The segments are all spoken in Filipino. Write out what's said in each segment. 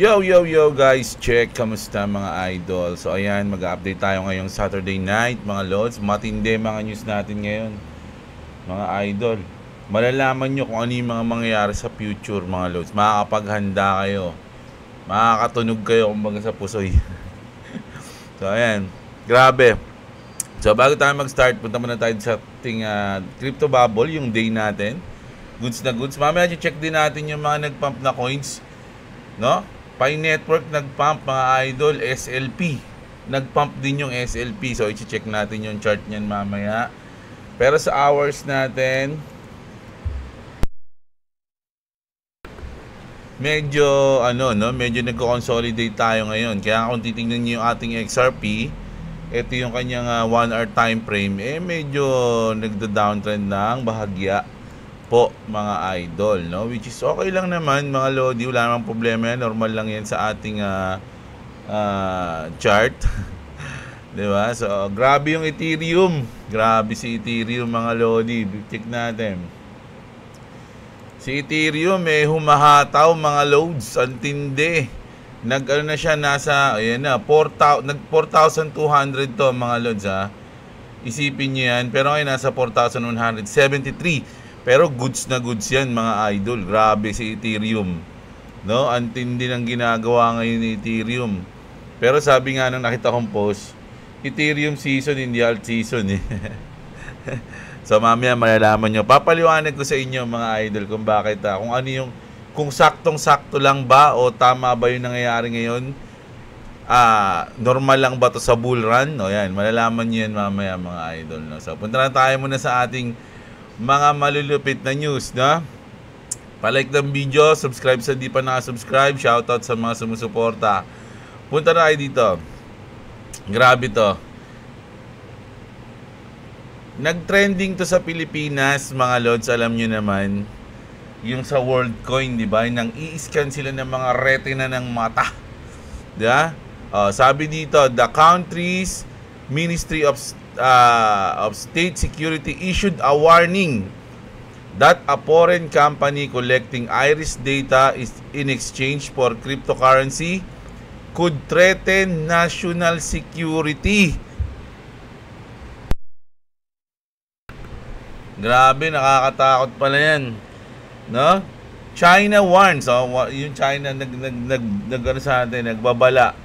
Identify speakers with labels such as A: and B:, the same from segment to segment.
A: Yo guys, check, kamusta mga idol? So ayan, mag-update tayo ngayong Saturday night mga lods. Matindi mga news natin ngayon mga idol. Malalaman nyo kung ano yung mga mangyayari sa future mga lods. Makakapaghanda kayo, makakatunog kayo kumbaga sa pusoy. So ayan, grabe. So bago tayo mag-start, punta muna tayo sa ating crypto bubble, yung day natin. Goods na goods. Mamaya check din natin yung mga nag-pump na coins, no? Pi Network nag-pump mga idol, SLP. Nag-pump din yung SLP. So i-check natin yung chart niyan mamaya. Pero sa hours natin, medyo medyo nagko-consolidate tayo ngayon. Kaya kung titingnan niyo yung ating XRP, ito yung kanyang 1 hour time frame, medyo nagda-downtrend ng bahagya po mga idol, no? Which is okay lang naman mga lodi, wala namang problema yan, normal lang yan sa ating chart. Diba? So grabe yung Ethereum, grabe si Ethereum mga lodi. Check natin si Ethereum, humahataw mga loads, ang tindi. Na siya, nasa ayan na 4,200 to mga loads isipin nyo yan. Pero ngayon nasa 4,173. Pero goods na goods yan mga idol. Grabe si Ethereum, no? Ang tindi ng ginagawa ngayon ni Ethereum. Pero sabi nga nung nakita kong post, Ethereum season, hindi alt season So mamaya malalaman nyo. Papaliwanag ko sa inyo mga idol kung bakit kung ano yung, kung saktong-sakto lang ba o tama ba yung nangyayari ngayon. Normal lang ba to sa bull run? O yan, malalaman nyo yan mamaya mga idol, no? So punta na tayo muna sa ating mga malulupit na news, no? Palike ng video, subscribe sa di pa nakasubscribe, shoutout sa mga sumusuporta. Punta na kayo dito. Grabe to. Nag-trending to sa Pilipinas, mga lods, alam nyo naman. Yung sa WorldCoin, di ba? Nang i-scan sila ng mga retina ng mata. Di ba? Sabi dito, the country's Ministry of State Security issued a warning that a foreign company collecting iris data is in exchange for cryptocurrency could threaten national security. Grabe, nakakatakot pala yan, no? China warns, yung China sa atin, nagbabala,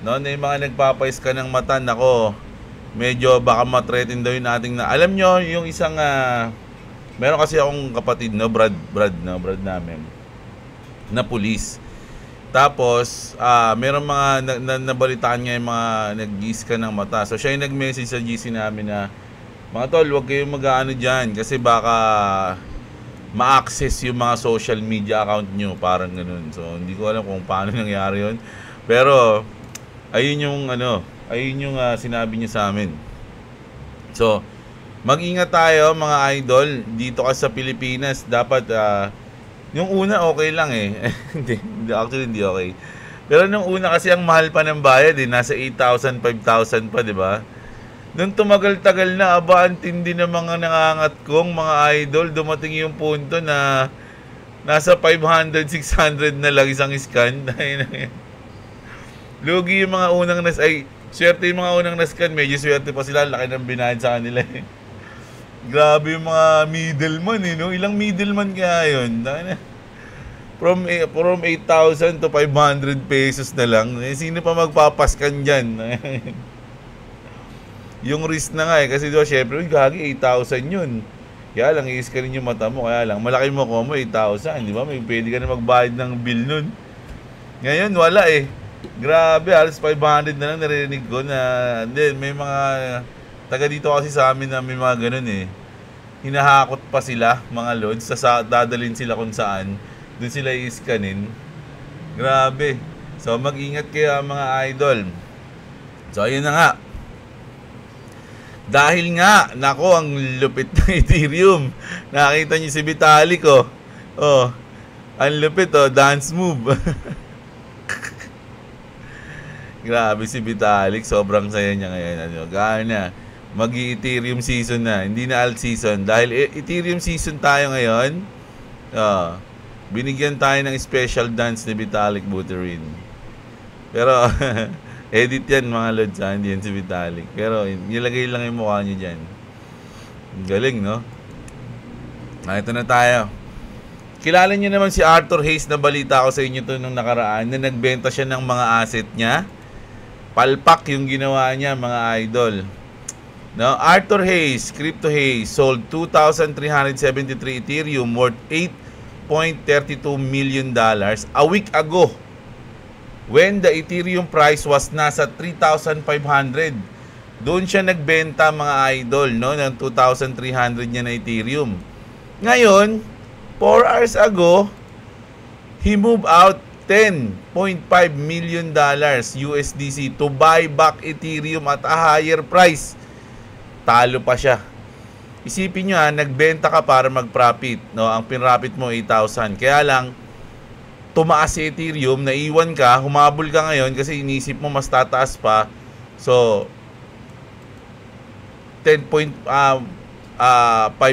A: no? Na yung mga nagpapais ka ng mata, nako, medyo baka ma-threaten daw yung ating alam nyo, yung isang meron kasi akong kapatid, no, Brad namin na pulis. Tapos meron mga nabalitaan niya yung mga nag-scan ng mata. So siya yung nag-message sa GC namin na, mga tol, huwag kayong mag-ano dyan kasi baka ma-access yung mga social media account nyo, parang ganun. So hindi ko alam kung paano nangyari yun, pero ayun yung sinabi niya sa amin. So mag-ingat tayo mga idol dito kasi sa Pilipinas. Dapat yung una okay lang actually hindi okay. Pero nung una kasi ang mahal pa ng bayad nasa 8,000, 5,000 pa, di ba? Nung tumagal-tagal na, ang tindi ng mga nangangat kong mga idol, dumating yung punto na nasa 500, 600 na lang isang scan. Lugi yung mga unang swerte yung mga unang na-scan, medyo swerte pa sila, laki ng binayad sa kanila Grabe yung mga middleman no? Ilang middleman kaya yun? From 8,000 to 500 pesos na lang. Sino pa magpapaskan dyan? Yung risk na nga kasi diba, syempre, gagi, 8,000 yun. Kaya lang, i-scanin yung mata mo, kaya lang, malaki mo ko mo, 8,000, di ba? May pwede ka na magbayad ng bill nun. Ngayon, wala Grabe, halos 500 na lang narinig ko na, then may mga taga dito kasi sa amin na may mga ganun hinahakot pa sila, mga lods, dadalhin sila kung saan, dun sila i-scanin. Grabe. So, mag-ingat kayo mga idol. So, ayun na nga. Dahil nga, nako, ang lupit ng Ethereum. Nakita niyo si Vitalik, ang lupit, dance move. Grabe si Vitalik, sobrang saya niya ngayon. Gana, mag-Ethereum season na, hindi na alt season. Dahil Ethereum season tayo ngayon, Binigyan tayo ng special dance ni Vitalik Buterin. Pero, edit yan mga lods, hindi yan si Vitalik. Pero, nilagay lang yung mukha niya dyan. Galing, no? Ito na tayo. Kilala niyo naman si Arthur Hayes na balita ko sa inyo to nung nakaraan na nagbenta siya ng mga asset niya. Palpak yung ginawa niya, mga idol. No, Arthur Hayes, Crypto Hayes, sold 2,373 Ethereum worth $8.32 million a week ago when the Ethereum price was nasa 3,500. Doon siya nagbenta, mga idol, no, ng 2,300 niya na Ethereum. Ngayon, 4 hours ago, he moved out $10.5 million USDC to buy back Ethereum at a higher price. Talo pa siya. Isipin nyo, nagbenta ka para mag-profit, no? Ang pinrofit mo 8,000. Kaya lang, tumaas si Ethereum, naiwan ka, humabol ka ngayon kasi inisip mo mas tataas pa. So, 10.5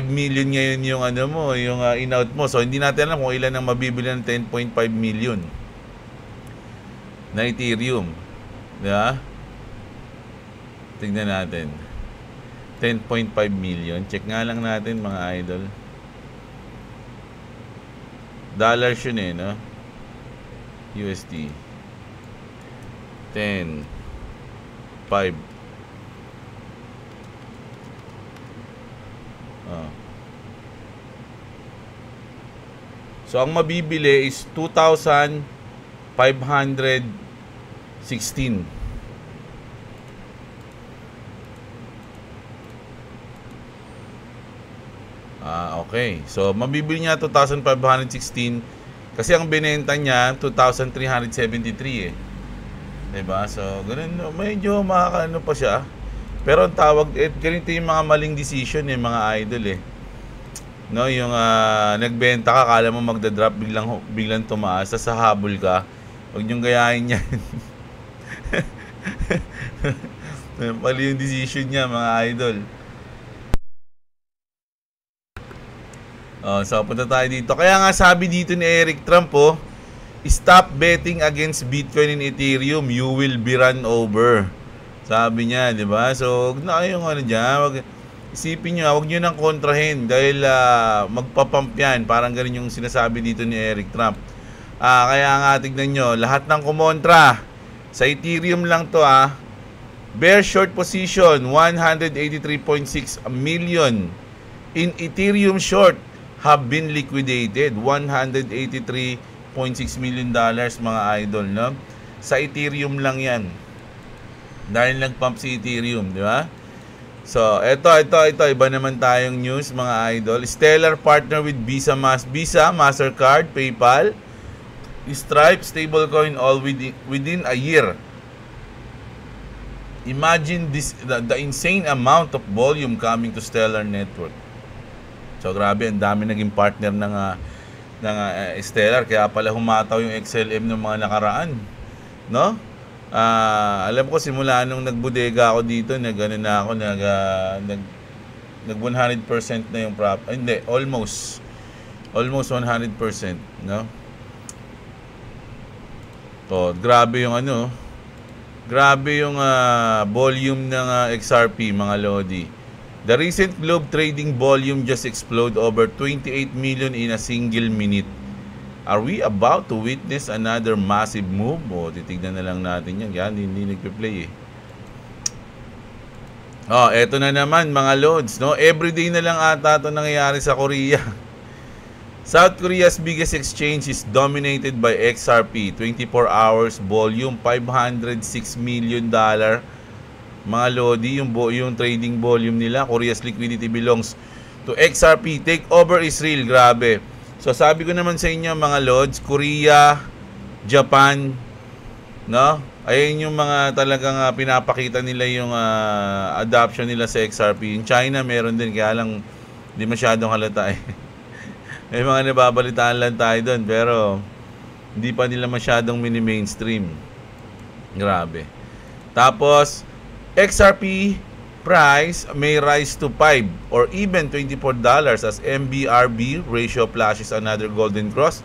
A: million ngayon yung ano mo, yung in-out mo. So, hindi natin alam kung ilan ang mabibili ng 10.5 million na Ethereum. Diba? Tingnan natin. 10.5 million. Check nga lang natin, mga idol. Dollars yun eh, no? USD. 10. 5. So, ang mabibili is 2,516. Okay. So, mabibili niya 2,516 kasi ang binenta niya 2,373 eh. Diba? So, ganun, medyo makakaano pa siya. Pero ang tawag, ganito yung mga maling decision eh, mga idol eh. No, yung nagbenta ka, kala mo magda-drop, biglang tumaas, sa habol ka. Huwag niyong gayahin yan. Mali yung decision niya, mga idol. So, punta tayo dito. Kaya nga sabi dito ni Eric Trump, stop betting against Bitcoin and Ethereum. You will be run over. Sabi niya, di ba? So, huwag na kayong ano dyan. Isipin nyo, huwag nyo nang kontrahin dahil magpapump yan. Parang ganun yung sinasabi dito ni Eric Trump. Kaya nga, tignan nyo, lahat ng kumontra. Sa Ethereum lang to, bear short position, 183.6 million. In Ethereum short, have been liquidated. $183.6 million, mga idol, no? Sa Ethereum lang yan. Dahil nag-pump si Ethereum, di ba? So, ito, iba naman tayong news, mga idol. Stellar partner with Visa, Mastercard, PayPal, Stripe, stablecoin, all within a year. Imagine this, the insane amount of volume coming to Stellar Network. So, grabe, ang dami naging partner ng Stellar. Kaya pala humataw yung XLM ng mga nakaraan. No? Alam ko, simula nung nagbudega ako dito, nag 100% na yung profit. Hindi, almost 100%. No? So, grabe yung grabe yung volume ng XRP, mga Lodi. The recent globe trading volume just exploded over 28 million in a single minute. Are we about to witness another massive move? Titignan na lang natin yan. Yan, hindi nagpe-play eh. Eto na naman, mga loads, no? Everyday na lang ata ito nangyayari sa Korea. South Korea's biggest exchange is dominated by XRP. 24 hours volume, $506 million. Mga Lodi, yung trading volume nila. Korea's liquidity belongs to XRP. Take over Israel. Grabe. So, sabi ko naman sa inyo, mga Lods, Korea, Japan, no? Ayun yung mga talagang pinapakita nila yung adoption nila sa XRP. Yung China, meron din. Kaya lang, hindi masyadong halata eh. May mga nababalitaan lang tayo doon. Pero, hindi pa nila masyadong mini-mainstream. Grabe. Tapos, XRP price may rise to $5 or even $24 as MBRB ratio flashes another golden cross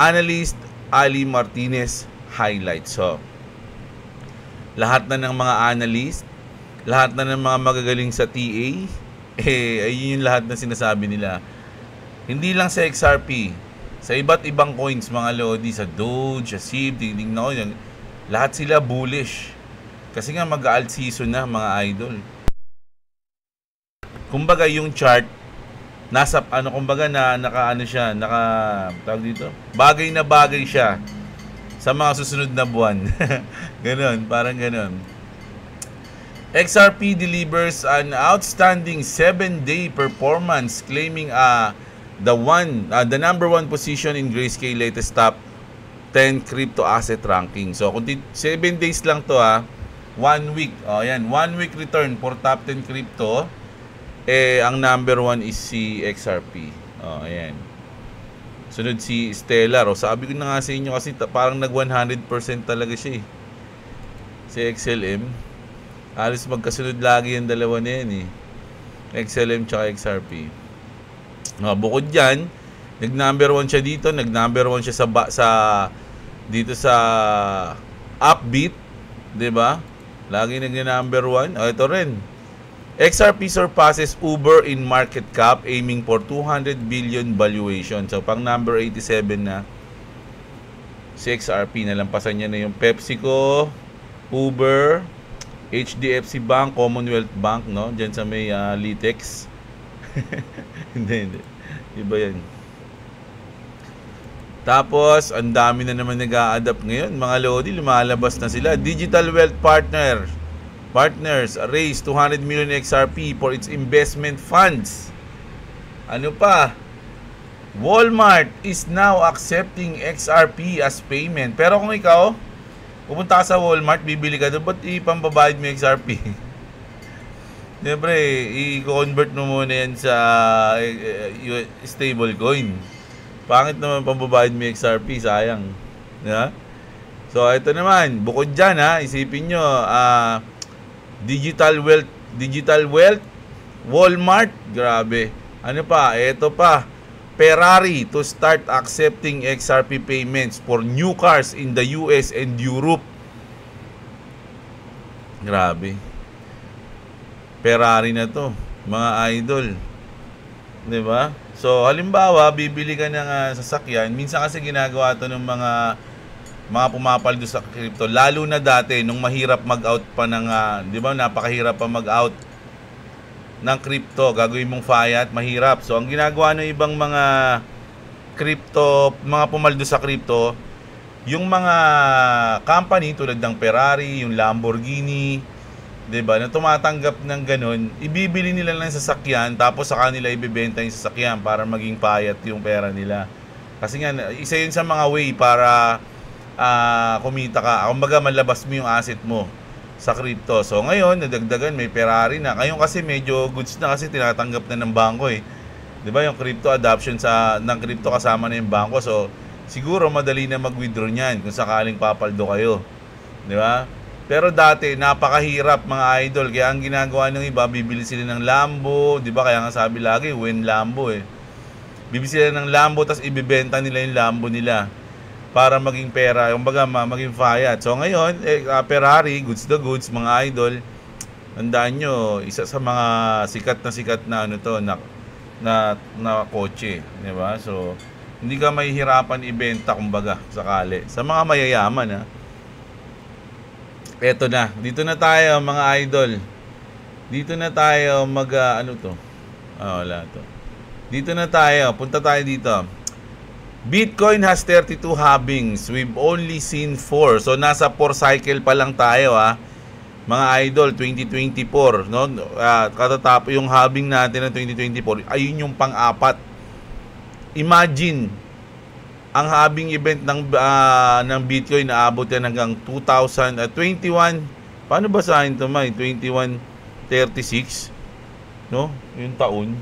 A: Analyst Ali Martinez highlights. So, lahat na ng mga analyst, lahat na ng mga magagaling sa TA, ayun yung lahat na sinasabi nila. Hindi lang sa XRP, sa iba't ibang coins, mga lodi, sa Doge, sa SIB, tingnan ko yan, lahat sila bullish. Kasi nga mag-alt season na, mga idol. Kumbaga yung chart, nasa kumbaga naka siya, tawag dito, bagay na bagay siya sa mga susunod na buwan. Ganon, parang ganon. XRP delivers an outstanding 7-day performance, claiming the number 1 position in Grayscale latest top 10 crypto asset ranking. So kung 7 days lang to 1 week. Yan, 1 week return for top 10 crypto. Ang number 1 is si XRP. Ayan. Sunod si Stellar. Sabi ko na nga sa inyo kasi parang nag 100% talaga siya eh. Si XLM. Alis magkasunod lagi yung dalawa na yan eh. XLM tsaka XRP. Bukod dyan, nag number 1 siya dito. Nag number 1 siya dito sa Upbeat. Diba? Lagi nag number 1. Ito rin. XRP surpasses Uber in market cap, aiming for 200 billion valuation. So, pang number 87 na si XRP. Nalampasan niya na yung PepsiCo, Uber, HDFC Bank, Commonwealth Bank, no? Diyan sa may Litex. Hindi. Iba yan. Tapos, ang dami na naman nag-a-adapt ngayon. Mga lodi, lumalabas na sila. Digital Wealth Partners raised 200 million XRP for its investment funds. Ano pa? Walmart is now accepting XRP as payment. Pero kung ikaw, pupunta ka sa Walmart, bibili ka doon, ba't ipambabayad mo XRP? Siyempre, i-convert mo muna yan sa stablecoin. Pangit naman pambabayad mo XRP, sayang. Yeah? So, ito naman, bukod dyan isipin nyo, Digital Wealth, Walmart, grabe. Ano pa? Ito pa. Ferrari to start accepting XRP payments for new cars in the US and Europe. Grabe. Ferrari na to, mga idol. 'Di ba? So, halimbawa, bibili ka ng sasakyan. Minsan kasi ginagawa to ng mga pumapaldo sa crypto, lalo na dati nung mahirap mag-out pa ng 'di ba, napakahirap pa mag-out ng crypto, gagawin mong fiat, mahirap. So ang ginagawa ng ibang mga crypto, mga pumaldo sa crypto, yung mga company tulad ng Ferrari, yung Lamborghini, 'di ba, na tumatanggap ng ganun, ibibili nila ng sasakyan tapos sa kanila ibebenta yung sasakyan para maging fiat yung pera nila. Kasi nga isa yun sa mga way para kumita ka. Kumbaga malabas mo yung asset mo sa crypto. So ngayon, nadagdagan, may Ferrari na. Ngayon kasi medyo goods na kasi tinatanggap na ng bangko eh. 'Di ba yung crypto adoption ng crypto kasama na yung bangko. So siguro madali na mag-withdraw niyan kung sakaling papaldo kayo. 'Di ba? Pero dati napakahirap, mga idol. Kaya ang ginagawa ng iba, bibili sila ng Lambo, 'di ba? Kaya nga sabi lagi, when Lambo eh. Bibili sila ng Lambo tapos ibebenta nila yung Lambo nila para maging pera, kumbaga maging fiat. So ngayon, Ferrari, goods the goods, mga idol. Tandaan nyo, isa sa mga sikat na na kotse, di ba? So hindi ka mahihirapan ibenta, kumbaga, sakali. Sa mga mayayaman, Eto na, dito na tayo, mga idol. Dito na tayo wala to. Dito na tayo, punta tayo dito. Bitcoin has 32 halvings. We've only seen 4. So nasa 4 cycle pa lang tayo mga idol, 2024, no? Katatapos yung halving natin ng 2024, ayun yung pang-apat. Imagine ang halving event ng Bitcoin, naabot yan hanggang 2021. Paano basahin ito, May? 2136, no? Yung taon.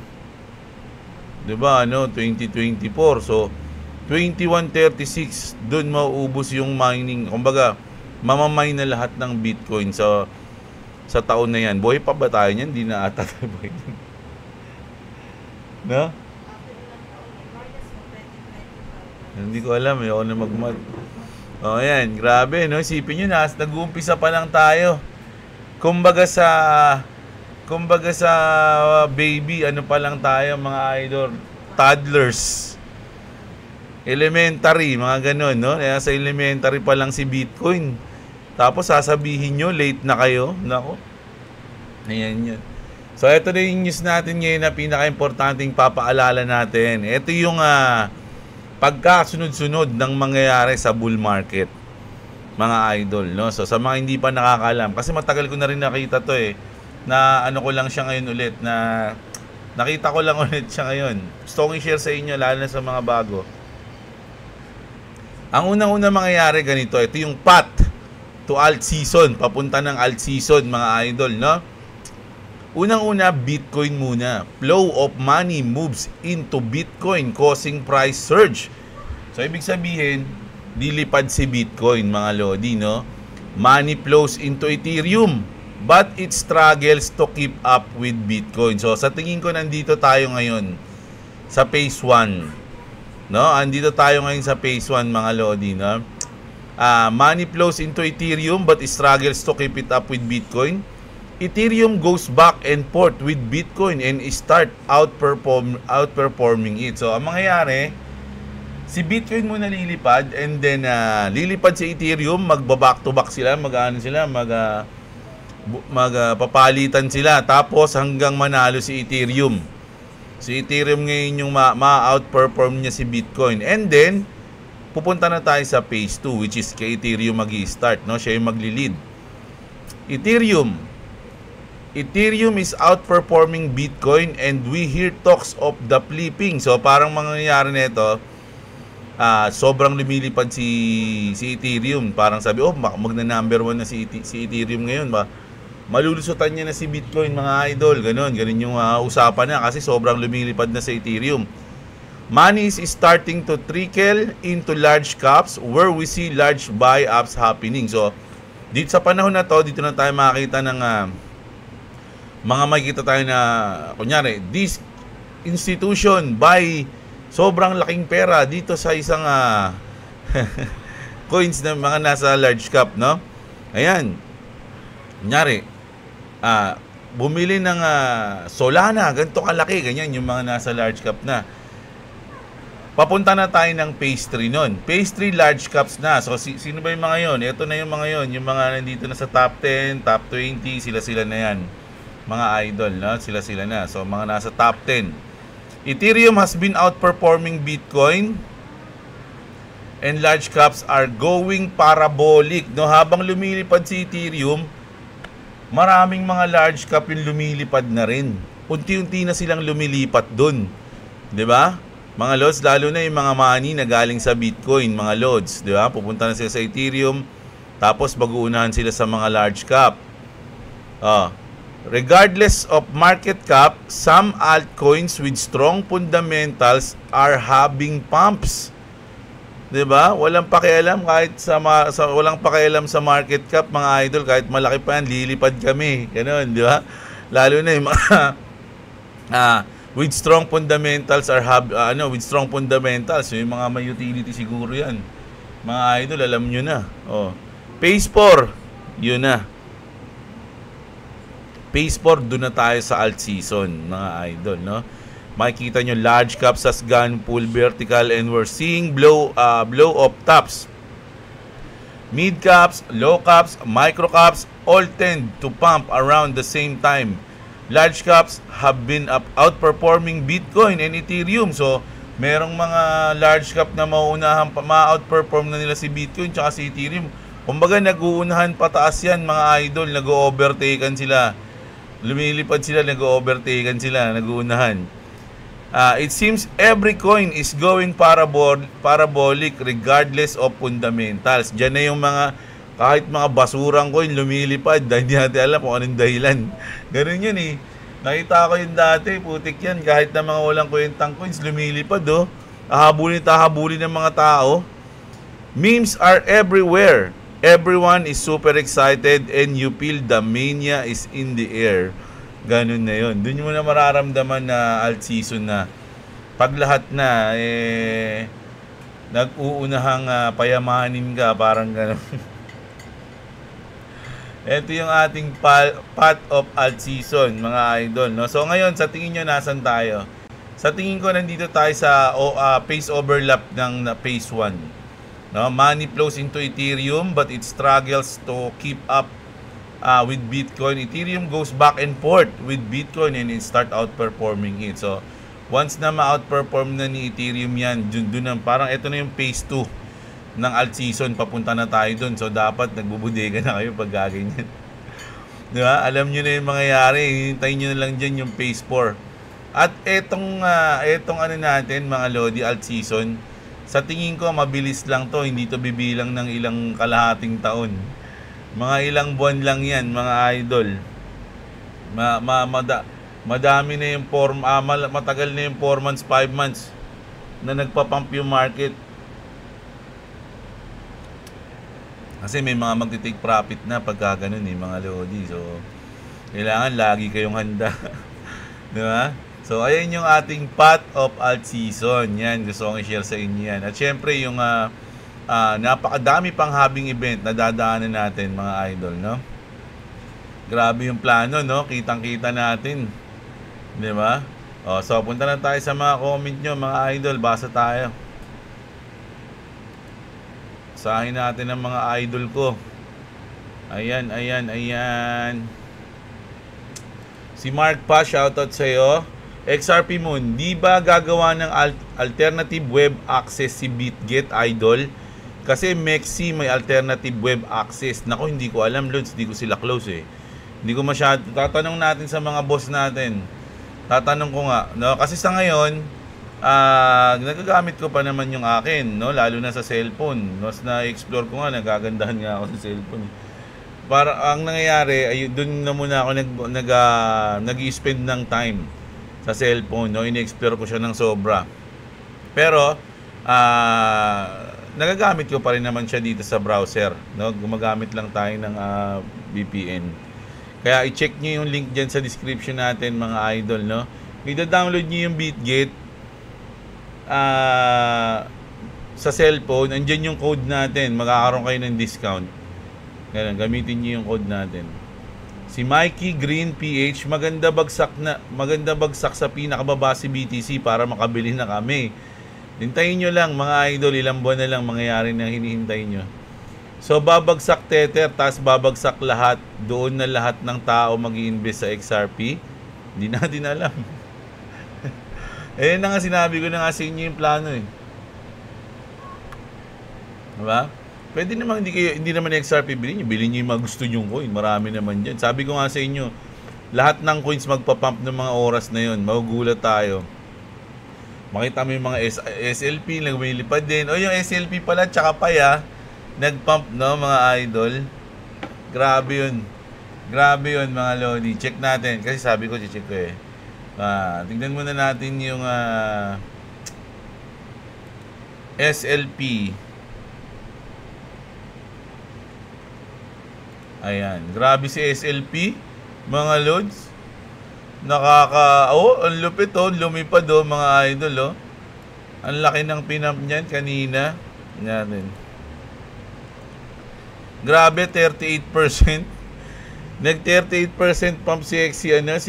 A: 'Di ba, 2024. So 2136, doon mauubos yung mining. Kumbaga, mamamine na lahat ng Bitcoin sa taon na yan. Buhay pa ba tayo niyan? Hindi na ata tayo buhay. No? Hindi ko alam, ako na magmat. Oh, ayan, grabe, no? Isipin nyo na, nag-uumpisa pa lang tayo. Kumbaga sa baby, ano pa lang tayo mga idol, toddlers. Elementary, mga ganun, no? Kaya sa elementary pa lang si Bitcoin. Tapos sasabihin nyo, late na kayo. Nako. Ayan yun. So, ito na yung news natin ngayon na pinaka-importanting papaalala natin. Ito yung pagkasunod-sunod ng mangyayari sa bull market, mga idol, no? So, sa mga hindi pa nakakalam, kasi matagal ko na rin nakita to na ano ko lang siya ngayon ulit, na nakita ko lang ulit siya ngayon. Gusto kong i-share sa inyo, lalo na sa mga bago. Ang unang-unang mangyayari ganito, ito yung path to alt season, papunta ng alt season, mga idol, no? Unang-una, Bitcoin muna. Flow of money moves into Bitcoin causing price surge. So, ibig sabihin, lilipad si Bitcoin, mga lodi, no? Money flows into Ethereum, but it struggles to keep up with Bitcoin. So, sa tingin ko, nandito tayo ngayon sa phase 1. No? Andito tayo ngayon sa phase 1, mga lodi, no? Money flows into Ethereum, but it struggles to keep it up with Bitcoin. Ethereum goes back and forth with Bitcoin and start outperforming it. So, ang mangyayari, si Bitcoin muna lilipad and then lilipad si Ethereum, magba-back to back sila, magpapalitan sila. Tapos hanggang manalo si Ethereum. Si Ethereum ngayon yung ma-outperform niya si Bitcoin. And then, pupunta na tayo sa phase 2, which is kay Ethereum mag-i-start, no? Siya yung magli-lead. Ethereum is outperforming Bitcoin and we hear talks of the flipping. So, parang mangyayari nito, sobrang lumilipad si Ethereum. Parang sabi, magna-number 1 na si Ethereum ngayon. Malulusutan niya na si Bitcoin, mga idol. Ganun yung usapan na kasi sobrang lumilipad na sa Ethereum. Money is starting to trickle into large caps where we see large buy-ups happening. So, dito sa panahon na to, dito na tayo makakita ng makikita tayo na, kunyari, this institution buy sobrang laking pera dito sa isang coins na mga nasa large cap, no? Ayan. Kunyari, bumili ng Solana, ganito kalaki, ganyan yung mga nasa large cap na. Papunta na tayo ng phase 3 nun. Phase 3 large caps na. So, sino ba yung mga yon? Ito na yung mga yon. Yung mga nandito na sa top 10, top 20, sila na yan. Mga idol, no? Sila na. So, mga nasa top 10. Ethereum has been outperforming Bitcoin and large caps are going parabolic, no? Habang lumilipad si Ethereum, maraming mga large cap yung lumilipad na rin. Unti-unti na silang lumilipat dun. 'Di ba? Mga lods, lalo na yung mga money na galing sa Bitcoin, mga lods, 'di ba? Pupunta na sila sa Ethereum, tapos mag-uunahan sila sa mga large cap. Regardless of market cap, some altcoins with strong fundamentals are having pumps. 'Di ba? Walang pakialam kahit walang pakialam sa market cap, mga idol, kahit malaki pa yan, lilipad kami. Ganoon, 'di ba? Lalo na yung mga with strong fundamentals with strong fundamentals, yung mga may utility siguro yan. Mga idol, alam nyo na. Phase 4, yun na. Phase 4, doon na tayo sa alt season, mga idol, no? Makikita nyo, large caps has gone full vertical and we're seeing blow of tops. Mid caps, low caps, micro caps all tend to pump around the same time. Large caps have been outperforming Bitcoin and Ethereum. So, merong mga large cap na ma-outperform na nila si Bitcoin tsaka si Ethereum. Kumbaga, nag-uunahan pataas yan, mga idol. Nag-overtaken sila. Lumilipad sila, nag-overtaken sila, nag-uunahan. It seems every coin is going parabolic regardless of fundamentals. Diyan na yung kahit mga basurang coin lumilipad, hindi natin alam kung anong dahilan. Ganun yun eh. Nakita ko yun dati, putik yan. Kahit na mga walang kwentang coins, lumilipad Hahabulin ng mga tao. Memes are everywhere. Everyone is super excited and you feel the mania is in the air. Ganun na yun. Doon mo na mararamdaman na alt season na pag lahat na nag-uunahang payamanin ka, parang gano'n. Ito yung ating path of alt season, mga idol, no? So ngayon, sa tingin nyo, nasan tayo? Sa tingin ko, nandito tayo sa phase overlap ng phase 1. No? Money flows into Ethereum but it struggles to keep up with Bitcoin. Ethereum goes back and forth with Bitcoin and it start outperforming it. So once na ma-outperform na ni Ethereum yan, dun parang ito na yung phase 2 ng alt season, papunta na tayo dun. So dapat nagbubudega na kayo pag gaganyan. Diba? Alam nyo na yung mangyayari, hintayin nyo na lang dyan yung phase 4. At etong ano natin, mga Lodi, alt season, sa tingin ko mabilis lang to, hindi to bibilang ng ilang kalahating taon. Mga ilang buwan lang yan, mga idol. Madami na yung matagal na yung 4 months, 5 months na nagpa-pump yung market. Kasi may mga magti-take profit na pagka ganun mga Lodi. So, kailangan lagi kayong handa. Diba? So, ayan yung ating path of alt season. Yan, gusto kong i-share sa inyo yan. At syempre, yung napakadami pang habing event na dadaanan natin, mga idol, no? Grabe yung plano, no? Kitang-kita natin. Di ba? So, punta na tayo sa mga comment nyo, mga idol. Basa tayo. Sahin natin ang mga idol ko. Ayan. Si Mark pa, shoutout sa'yo. XRP Moon, di ba gagawa ng alternative web access si BitGet, idol? Kasi Mexi may alternative web access. Nako, hindi ko alam, Lods. Hindi ko sila close eh. Hindi ko masyado. Tatanong natin sa mga boss natin. Tatanong ko nga. No? Kasi sa ngayon, nagagamit ko pa naman yung akin. No? Lalo na sa cellphone. Mas na-explore ko nga, nagagandahan nga ako sa cellphone. Para ang nangyayari, doon na muna ako nag-spend ng time sa cellphone. No? In-explore ko siya ng sobra. Pero, nagagamit ko pa rin naman siya dito sa browser, no? Gumagamit lang tayo ng VPN. Kaya i-check niyo yung link diyan sa description natin, mga idol, no? I-download niyo yung BitGet sa cellphone. Andiyan yung code natin, magkakaroon kayo ng discount. Ganun, gamitin niyo yung code natin. Si Mikey Green PH, maganda bagsak sa pinakababa si BTC para makabili na kami. Hintayin nyo lang, mga idol, ilang buwan na lang mangyayari na hinihintay nyo. So, babagsak Tether, tas babagsak lahat. Doon na lahat ng tao mag-i-invest sa XRP. Hindi natin alam. Na nga, sinabi ko na nga sa inyo yung plano eh. Diba? Pwede naman, hindi naman yung XRP bilhin nyo. Bilhin nyo yung mga gusto nyong coin. Marami naman dyan. Sabi ko nga sa inyo, lahat ng coins magpapump ng mga oras na yun. Magugulat tayo. Makita mo yung mga SLP, lumilipad din. O yung SLP pala, tsaka paya, nagpump, no, mga idol. Grabe yun. Grabe yun, mga Lodi. Check natin. Kasi sabi ko, check ko eh. Tingnan muna natin yung SLP. Ayan. Grabe si SLP, mga Lods. Ang lupit lumipad mga idol Ang laki ng pinump niyan kanina. Natin. Grabe, 38%. Nag 38% pump si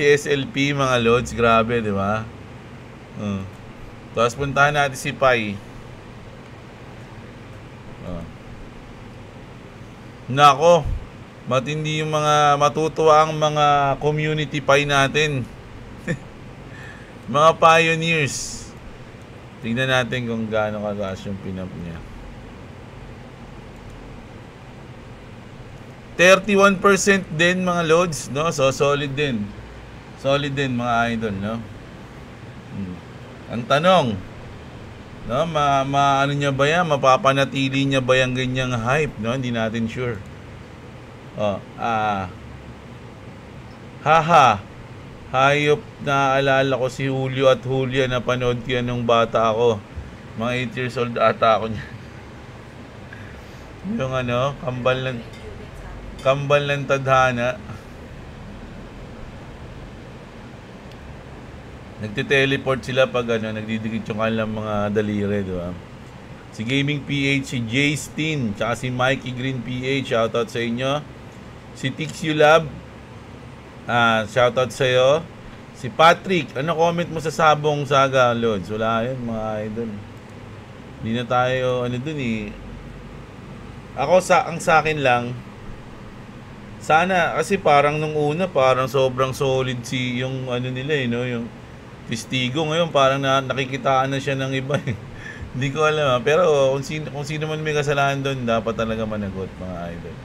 A: SLP, mga Lods. Grabe, di ba? Tapos puntahan natin si Pi. Nako. Matindi yung matutuwa ang mga community Pi natin. Mga pioneers. Tingnan natin kung gaano kataas yung pinump niya. 31% din, mga Lods, no? So solid din. Solid din, mga idol, no? Ang tanong, no, ano niya ba yan? Mapapanatili niya ba yung ganyang hype, no? Hindi natin sure. Hayop, naaalala ko si Julio at Julia, napanood ko yan nung bata ako. Mga 8 years old ata ako niya. Yung kambal ng tadhana. Nagte-teleport sila pag nagdidikit yung kanilang mga daliri, di ba? Si Gaming PH, si Jaystin, tsaka si Mikey Green PH, shoutout sa inyo. Si Tixu Lab, shoutout sa'yo. Si Patrick, ano comment mo sa Sabong Saga, Lods? Wala yun, mga idol. Hindi na tayo, ano dun eh. Ako, ang sa akin lang, sana, kasi parang nung una, parang sobrang solid yung ano nila eh, no? Yung Testigo ngayon, parang nakikitaan na siya ng iba eh. Hindi ko alam pero kung sino man may kasalanan doon, dapat talaga managot, mga idol.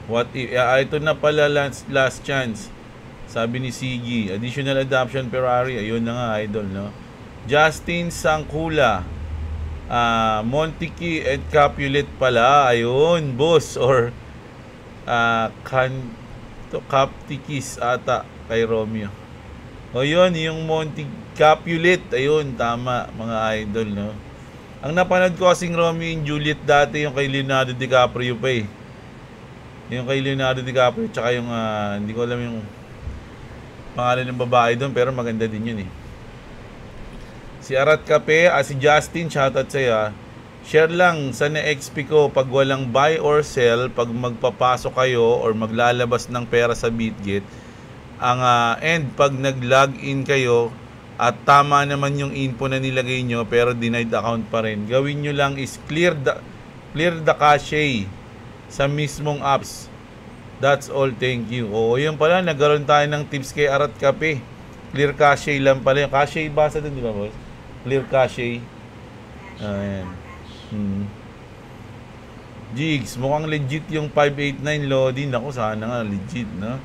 A: What if, ito na pala last chance. Sabi ni Sigi, additional adoption Ferrari, ayun na nga idol, no? Justin Sangkula, Montici and Capulet pala, ayun, boss, or Captikis ata kay Romeo. O yun, yung Monty Capulet, ayun, tama, mga idol, no? Ang napanood ko kasing Romeo and Juliet dati, yung kay Leonardo DiCaprio pa eh. Yung kay Leonardo DiCaprio, tsaka yung, hindi ko alam yung pangalan ng babae doon, pero maganda din yun eh. Si Arat Cape, si Justin, shoutout sa'yo. Share lang sa na-XP ko pag walang buy or sell, pag magpapasok kayo or maglalabas ng pera sa BitGet, and pag nag-login kayo at tama naman yung info na nilagay nyo pero denied account pa rin, gawin nyo lang is clear the cache sa mismong apps. That's all, thank you. Oo, yun pala, nagkaroon tayo ng tips kay Arat Cape. Clear cache lang pala. Yung cache, basa dun, di ba, boss? Clear cache. Ayan. Jigs, mukhang legit yung 589 Lodi. Naku, sana nga legit, no?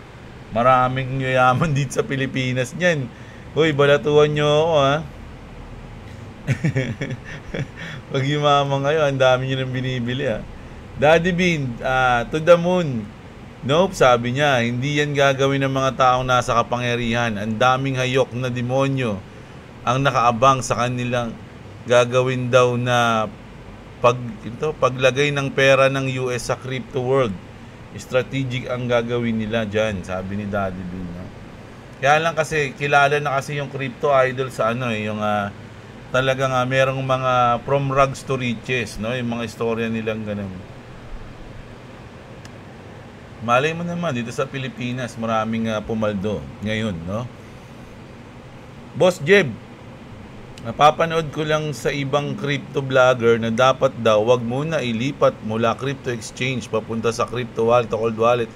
A: Maraming yayaman dito sa Pilipinas niyan. Hoy, balatuhan nyo ako, ha? Pag yumamang kayo, ang dami nyo nang binibili, ha? Daddy Bean, to the moon. Nope, sabi niya, hindi yan gagawin ng mga taong nasa kapangyarihan. Ang daming hayok na demonyo ang nakaabang sa kanilang gagawin daw na paglagay ng pera ng US sa crypto world. Strategic ang gagawin nila dyan, sabi ni Daddy Bean, no? Kaya lang kasi, kilala na kasi yung crypto idol sa ano eh, yung talagang merong mga from rags to riches, no? Yung mga istorya nilang ganun. Malay mo naman, dito sa Pilipinas, maraming pumaldo ngayon, no? Boss Jeb, napapanood ko lang sa ibang crypto vlogger na dapat daw wag muna ilipat mula crypto exchange papunta sa crypto wallet o cold wallet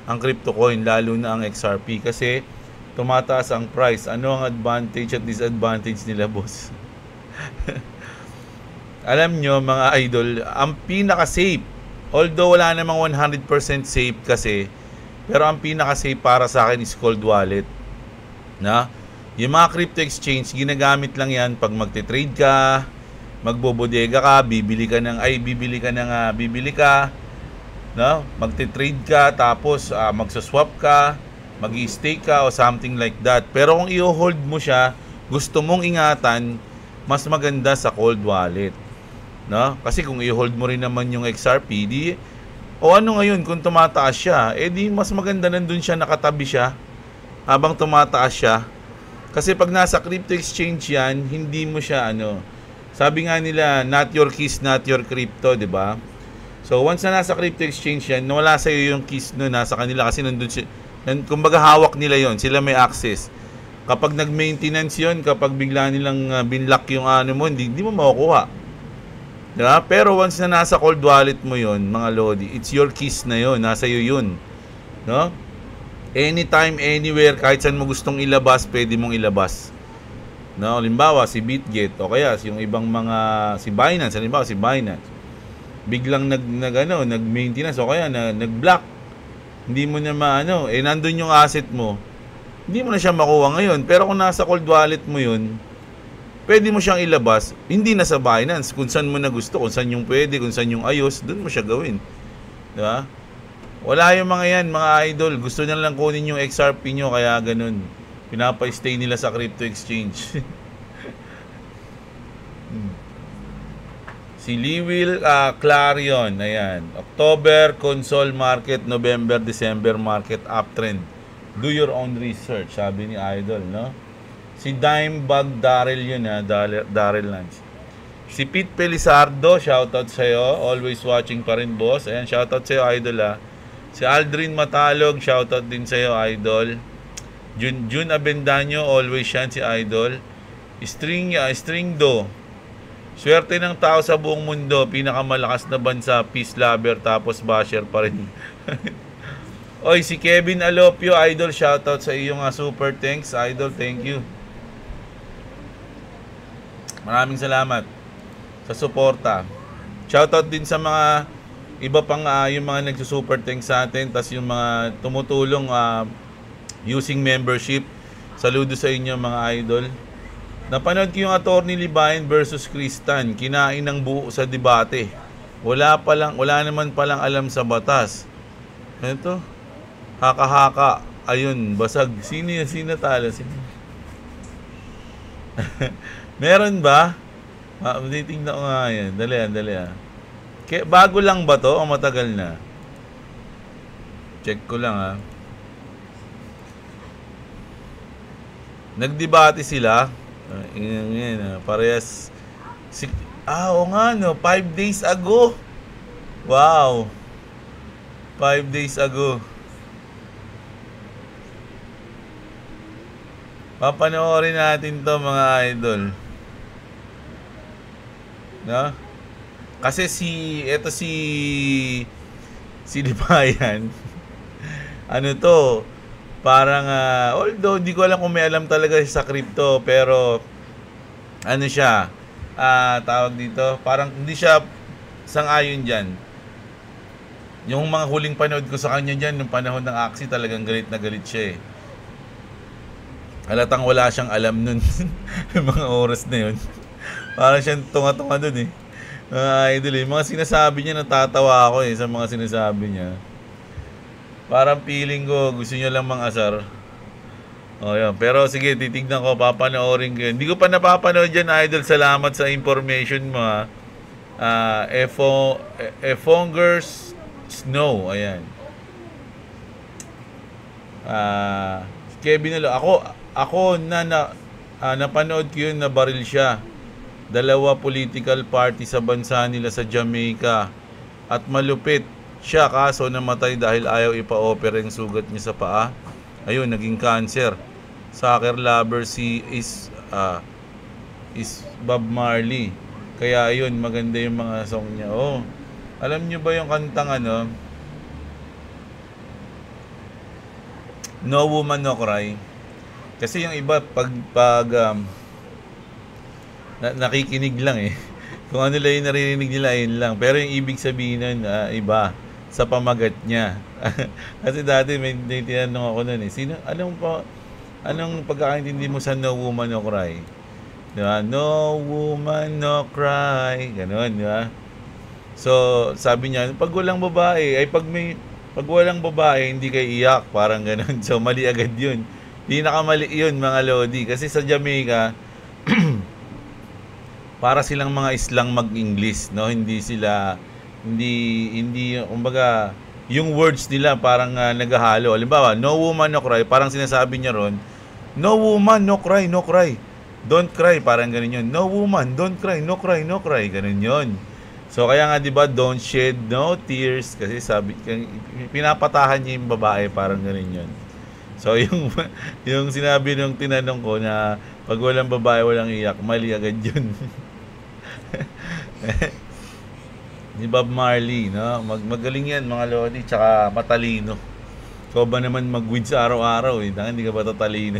A: ang crypto coin, lalo na ang XRP kasi tumataas ang price. Ano ang advantage at disadvantage nila, boss? Alam nyo, mga idol, ang pinaka-safe, although wala namang 100% safe kasi, pero ang pinaka-safe para sa akin is cold wallet, na yung mga crypto exchange, ginagamit lang yan pag magte-trade ka, magbobodega ka, bibili ka, no? Magte-trade ka, tapos magsaswap ka, mag-i-stake ka o something like that. Pero kung i-hold mo siya, gusto mong ingatan, mas maganda sa cold wallet, no? Kasi kung i-hold mo rin naman yung XRP, o ano ngayon, kung tumataas siya, di mas maganda nandun siya, nakatabi siya, habang tumataas siya. Kasi pag nasa crypto exchange yan, hindi mo siya sabi nga nila, not your keys, not your crypto, di ba? So once na nasa crypto exchange yan, wala sa iyo yung keys nasa kanila kasi nandun siya, kumbaga hawak nila yon, sila may access. Kapag nag-maintenance yon, kapag bigla nilang binlock yung mo, hindi mo makukuha. Di ba? Pero once na nasa cold wallet mo yon, mga Lodi, it's your keys na yon, nasa iyo yun, no? Anytime, anywhere, kahit saan mo gustong ilabas, pwede mong ilabas. No, halimbawa si BitGet o kaya yung ibang mga si Binance, halimbawa si Binance. Biglang nag-maintenance o kaya nag-block. Hindi mo na nandun yung asset mo. Hindi mo na siya makuha ngayon. Pero kung nasa cold wallet mo yun, pwede mo siyang ilabas. Hindi na sa Binance, kung saan mo na gusto, kung saan yung pwede, kung saan yung ayos, doon mo siya gawin. Diba? Wala yung mga yan, mga idol. Gusto nila lang kunin yung XRP nyo, kaya ganun. Pinapa-stay nila sa crypto exchange. Si Liwil Clarion, ayan. October, console market, November, December market, uptrend. Do your own research, sabi ni idol, no? Si Dimebag Daryl yun ha, Daryl Lance. Si Pete Pelizardo, shoutout sa'yo. Always watching pa rin, boss. Ayan, shoutout sa'yo, idol ha. Si Aldrin Matalog, shoutout din sa'yo, idol. Jun Abendaño, always yan si idol. String Do. Swerte ng tao sa buong mundo, pinakamalakas na bansa, peace lover, tapos basher pa rin. Oy, si Kevin Alopio, idol, shoutout sa iyo nga, super thanks, idol, thank you. Maraming salamat sa suporta. Shoutout din sa mga iba pang yung mga nagsusuper thanks sa atin, tas yung mga tumutulong using membership. Saludo sa inyo mga idol. Napanood ko yung Attorney Libayan versus Cristan, kinain ng buo sa debate. Wala naman palang alam sa batas. Ito, haka-haka. Ayun, basag. Sino talo? Meron ba? Titingnan ko nga yan. Dali. Bago lang ba to o matagal na? Check ko lang ha. Nagdebate sila. Parehas. Oo nga no, 5 days ago. Wow. 5 days ago. Papanoorin natin to mga idol. No? Kasi si Libayan ano to, parang although hindi ko alam kung may alam talaga sa crypto, pero ano siya, tawag dito, parang hindi siya sang-ayon dyan. Yung mga huling panood ko sa kanya dyan, yung panahon ng Axie, talagang galit na galit siya eh. Halatang wala siyang alam nun. Yung mga oras na yun. Parang siyang tunga-tunga dun eh. Idol eh. Mga sinasabi niya, natatawa ako eh sa mga sinasabi niya. Parang feeling ko, gusto niya lang mang-asar. O yun. Pero sige, titignan ko, papanoorin ko yun. Hindi ko pa napapanood dyan, idol. Salamat sa information mo ha. Efongers Snow. Ayan. Kevin Alo. Ako napanood ko yun, na baril siya. 2 political party sa bansa nila sa Jamaica. At malupit siya, kaso namatay dahil ayaw ipa-opera yung sugat niya sa paa. Ayun, naging cancer. Soccer lover is Bob Marley. Kaya ayun, maganda yung mga song niya. Oh, alam niyo ba yung kantang ano, No Woman No Cry? Kasi yung iba pag nakikinig lang eh. Kung ano lang yung naririnig nila, yun lang. Pero yung ibig sabihin nun, iba sa pamagat niya. Kasi dati may tinanong ako nun eh, anong pagkakaintindi mo sa No Woman No Cry? Diba? No woman no cry. Ganon, diba? So, sabi niya, pag walang babae, pag walang babae, hindi kayo iyak. Parang ganon. So, mali agad yun. Pinakamali yun, mga lodi. Kasi sa Jamaica, para silang mga islang mag-English, no? Hindi kumbaga, yung words nila parang naghahalo. Halimbawa, no woman no cry, parang sinasabi niya ron, no woman no cry, no cry. Don't cry, parang ganun yun. No woman, don't cry, no cry, no cry. Ganun yun. So kaya nga 'di ba, don't shed no tears, kasi pinapatahan niya yung babae, parang ganun yun. So yung sinabi nung tinanong ko na pag walang babae walang iyak, mali agad yun. Ni Bob Marley, no? Magaling yan mga lodi, tsaka matalino. So ba naman mag-win sa araw-araw eh, hindi ka ba tatalino?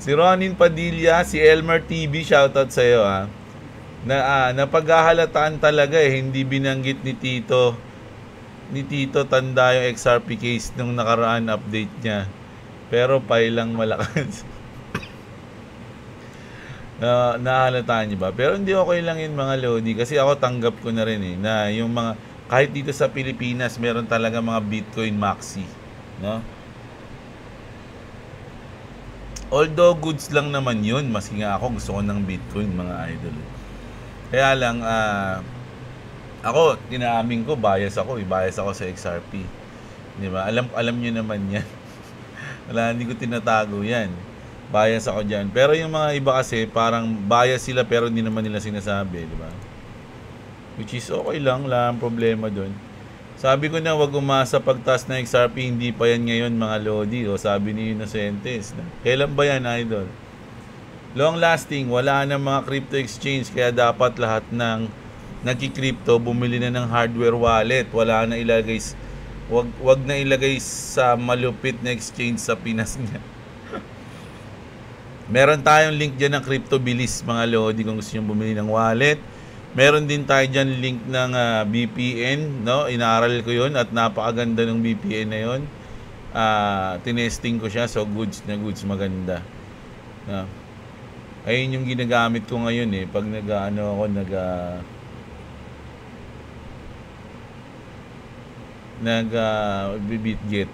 A: Si Ronin Padilla, si Elmer TV, shoutout sa iyo ha. Napaghahalataan talaga eh, hindi binanggit ni Tito tanda yung XRP case nung nakaraan update niya. Pero pailang malakas. Nahalataan niyo ba? Pero hindi okay lang yun mga lodi, kasi ako tanggap ko na rin eh, na yung mga, kahit dito sa Pilipinas, meron talaga mga Bitcoin maxi, no? Although goods lang naman yun, maski nga ako gusto ko ng Bitcoin mga idol. Kaya lang, ako, tinaamin ko, bias ako sa XRP. Di ba? Alam nyo naman yan. Wala, hindi ko tinatago yan. Bias ako dyan. Pero yung mga iba kasi, parang bias sila pero hindi naman nila sinasabi, di ba? Which is okay lang, wala ang problema doon. Sabi ko na wag umasa pagtaas ng XRP, hindi pa yan ngayon mga Lodi. O sabi ni Innocentes. Kailan ba yan, idol? Long lasting, wala na mga crypto exchange, kaya dapat lahat ng nagki-crypto bumili na ng hardware wallet. Wala na ilagay, wag na ilagay sa malupit na exchange sa Pinas niya. Meron tayong link dyan ng Crypto Bilis mga Lodi kung gusto nyo bumili ng wallet. Meron din tayo dyan link ng VPN, no? Inaaral ko yun at napakaganda ng VPN na yun. Tinesting ko siya, so goods na goods, maganda. Ayun yung ginagamit ko ngayon eh. Pag BitGet.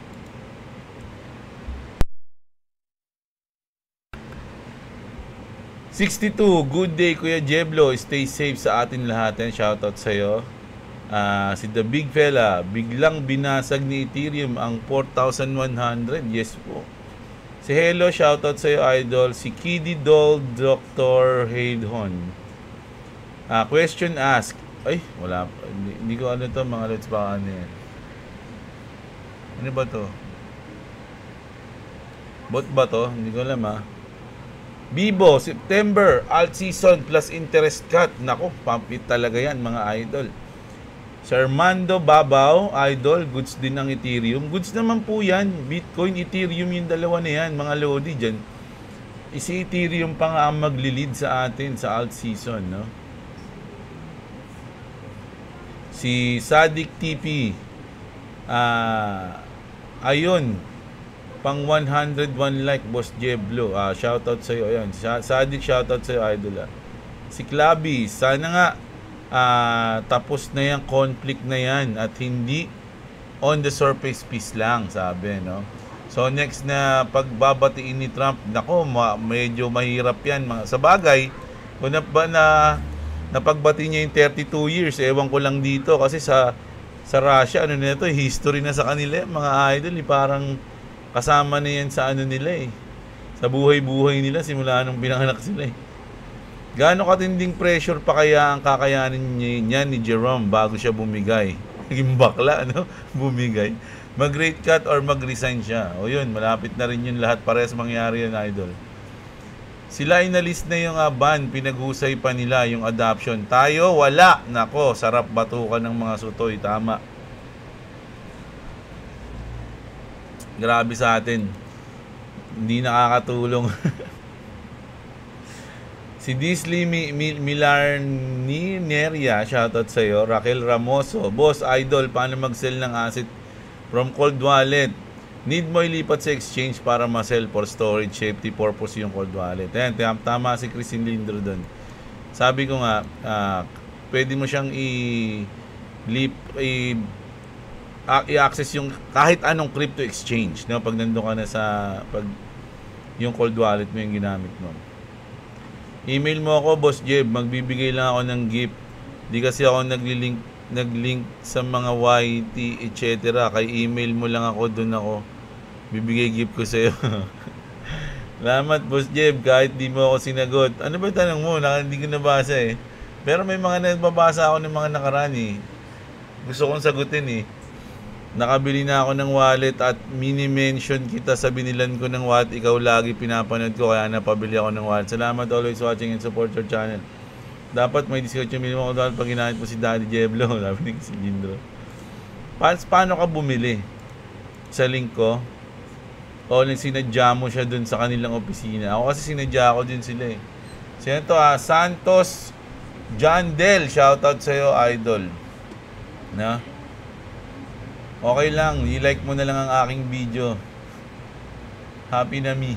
A: Good day Kuya Jeblo, stay safe sa atin lahat. Shoutout sa'yo. Si The Big Fella, biglang binasag ni Ethereum ang 4,100. Yes po. Si Hello, shoutout sa'yo idol. Si Kiddy Doll, Dr. Haydhon. Question ask. Ay, wala. Hindi ko ano to mga lods, baka ano yan. Ano ba to? Bot ba to? Hindi ko alam ha. Bibo, September, alt season plus interest cut. Nako, pampit talaga yan mga idol. Sir Mando Babaw, idol, goods din ang Ethereum. Goods naman po yan. Bitcoin, Ethereum yung dalawa na yan, mga Lodi dyan. Si Ethereum pa nga ang maglilid sa atin sa alt season, no? Si Sadik TP, ayun, pang 101 like Boss Jeblo. Shoutout sa iyo. Ayun, Sadik, shoutout sa iyo idol. Si Klabi, sana nga tapos na yung conflict na yan at hindi on the surface peace lang, sabi, no? So next na pagbabatiin ni Trump, nako, medyo mahirap yan. Sa bagay, kung napagbati niya yung 32 years, ewan ko lang dito kasi sa Russia, ano na ito, history na sa kanila, mga idol, parang kasama na yan sa ano nila sa buhay-buhay nila simula nung pinanganak sila Gaano katinding pressure pa kaya ang kakayanin niya ni Jerome bago siya bumigay? Naging bakla, no? Bumigay. Mag-rate cut or mag-resign siya. O yun, malapit na rin yun lahat. Parehas mangyari yun, idol. Sila inalis na yung ban, pinaghusay pa nila yung adoption. Tayo, wala. Nako, sarap batukan ng mga sutoy. Tama. Grabe sa atin. Hindi nakakatulong. Si Disley Milarnineria, shoutout sa'yo. Raquel Ramoso, boss, idol, paano mag-sell ng asset from cold wallet? Need mo ilipat sa exchange para ma-sell for storage safety purpose yung cold wallet. Ayan, tama si Christine Lindro doon. Sabi ko nga, pwede mo siyang i-access yung kahit anong crypto exchange, no? Pag nandun ka na pag yung cold wallet mo yung ginamit mo. Email mo ako, Boss Jeb, magbibigay lang ako ng gift. Di kasi ako naglink sa mga YT, etc. Kay email mo lang ako, doon ako bibigay gift ko sa'yo. Salamat, Boss Jeb, kahit di mo ako sinagot. Ano ba tanong mo? Hindi ko nabasa Pero may mga nababasa ako ng mga nakaraan Gusto kong sagutin Nakabili na ako ng wallet at mini-mention kita sa binilan ko ng wallet. Ikaw lagi pinapanood ko kaya napabili ako ng wallet. Salamat, always watching and support your channel. Dapat may 18 minimum wallet pag ginamit mo si Daddy Jeblo. Sabi ni si Jindro. Paano ka bumili? Sa link ko? O sinadya mo siya dun sa kanilang opisina? Ako kasi sinadya ako din sila Sino to Santos John Del. Shoutout sa'yo, idol. Na? Okay lang, i-like mo na lang ang aking video. Happy na me.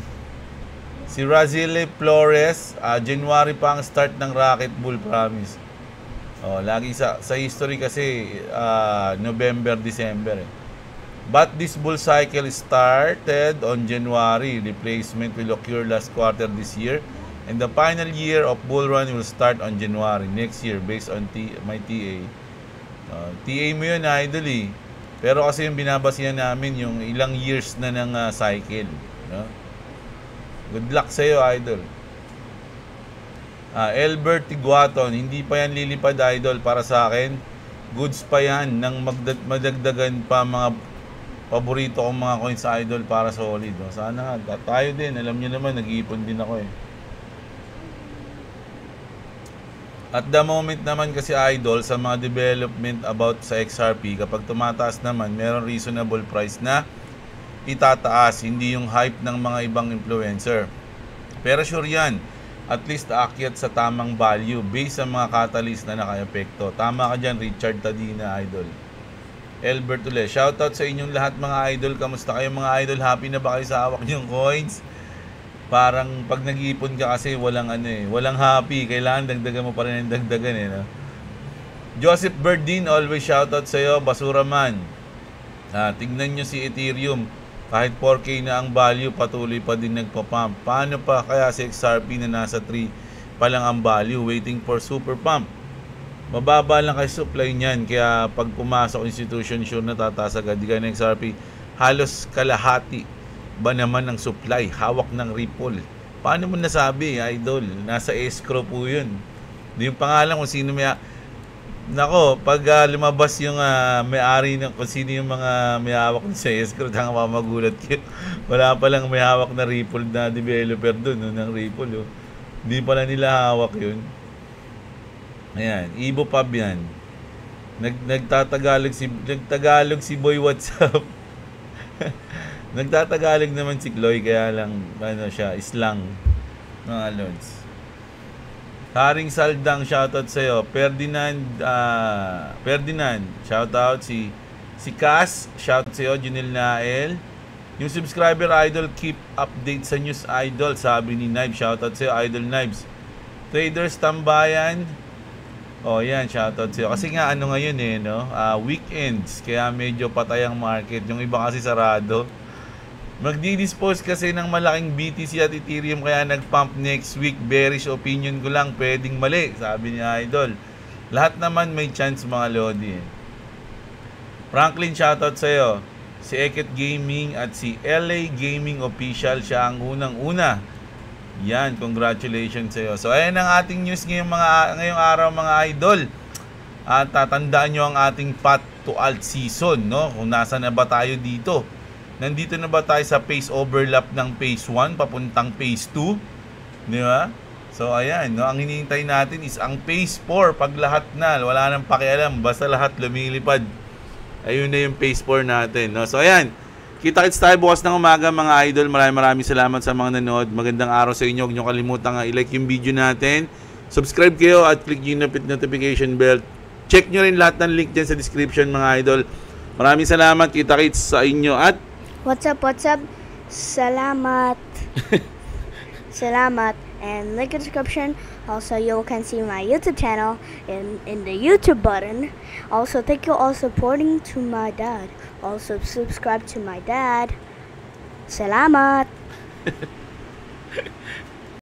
A: Si Razile Flores, January pa ang start ng Rocket Bull, promise. Lagi sa history kasi November, December But this bull cycle started on January. Replacement will occur last quarter this year. And the final year of bull run will start on January next year based on my TA. TA mo yun, idol Pero kasi yung binabasihan namin yung ilang years na ng cycle. no? Good luck sa iyo, idol. Elbert Tiguaton, hindi pa yan lilipad, idol, para sa akin. Goods pa yan nang madagdagan pa mga paborito kong mga coins, idol, para solid. No? Sana nga, tayo din. Alam niyo naman, nag-iipon din ako eh. At the moment naman kasi, idol, sa mga development about sa XRP, kapag tumataas naman, meron reasonable price na itataas, hindi yung hype ng mga ibang influencer. Pero sure yan, at least aakyat sa tamang value based sa mga catalyst na naka-epekto. Tama ka dyan, Richard Tadina, idol. Albert Ule, shoutout sa inyong lahat mga idol. Kamusta kayo mga idol? Happy na ba kayo sa hawak niyong coins? Parang pag nag-iipon ka kasi walang walang happy. Kailangan dagdagan mo pa rin ang dagdagan eh, no? Joseph Berdin, always shoutout sa iyo, basura man. Tignan nyo si Ethereum. Kahit 4K na ang value, patuloy pa din nagpa-pump. Paano pa kaya si XRP na nasa 3 pa lang ang value, waiting for super pump? Mababa lang kay supply niyan, kaya pag pumasok institution, sure na tataas agad. Di kaya ng XRP, halos kalahati ba naman ng supply, hawak ng Ripple. Paano mo nasabi, idol? Nasa escrow po yun. Hindi yung pangalan kung sino may... Nako, pag lumabas yung may-ari ng kung sino yung mga may hawak sa escrow, hanggang mamagulat kayo. Wala pa lang may hawak na Ripple na developer doon, no, ng Ripple. Oh. Hindi pala nila hawak yun. Ayan, Ibo Pub yan. Nagtatagalog si Boy WhatsApp. Nagtatagalog naman si Chloe, kaya lang siya, islang mga lods. Haring Saldang, shoutout sa iyo. Ferdinand, shoutout si Cass, shoutout sa iyo. Junil Nael. Yung subscriber idol, keep update sa news idol, sabi ni Knives. Shoutout sa iyo, Idol Knives. Traders Tambayan. Oh, yan, shoutout sa iyo. Kasi nga ngayon no? Weekends, kaya medyo patay ang market. Yung iba kasi sarado. Magdi-dispose kasi ng malaking BTC at Ethereum, kaya nag-pump next week. Bearish opinion ko lang, pwedeng mali, sabi ni Idol. Lahat naman may chance mga lodi. Franklin, shoutout sa iyo. Si Eket Gaming at si LA Gaming Official, siya ang unang-una. Yan, congratulations sa iyo. So ayan ang ating news ngayong araw mga idol. At tatandaan nyo ang ating path to alt season, no? Kung nasa na ba tayo dito. Nandito na ba tayo sa phase overlap ng phase 1 papuntang phase 2? Di ba? So ayan, no? Ang hinihintay natin is ang phase 4 pag lahat na, wala nang pakialam, basta lahat lumilipad. Ayun na yung phase 4 natin, no? So ayan, kita-kits tayo bukas ng umaga mga idol. Maraming salamat sa mga nanood. Magandang araw sa inyo. Huwag nyo kalimutan i-like yung video natin. Subscribe kayo at click yung notification bell. Check nyo rin lahat ng link dyan sa description mga idol. Maraming salamat. Kita-kits sa inyo at
B: What's up? Salamat. Salamat. And link in the description. Also, you can see my YouTube channel in the YouTube button. Also, thank you all supporting to my dad. Also, subscribe to my dad. Salamat.